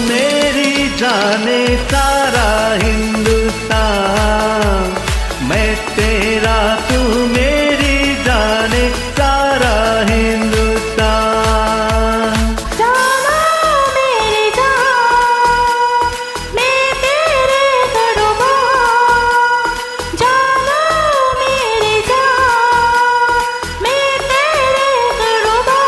मेरी जाने सारा हिंदुस्तान, मैं तेरा तू मेरी जाने सारा हिंदुस्तान। जाना मेरी जान, मैं तेरे कुर्बान। जाना मेरी जान, मैं तेरे कुर्बान।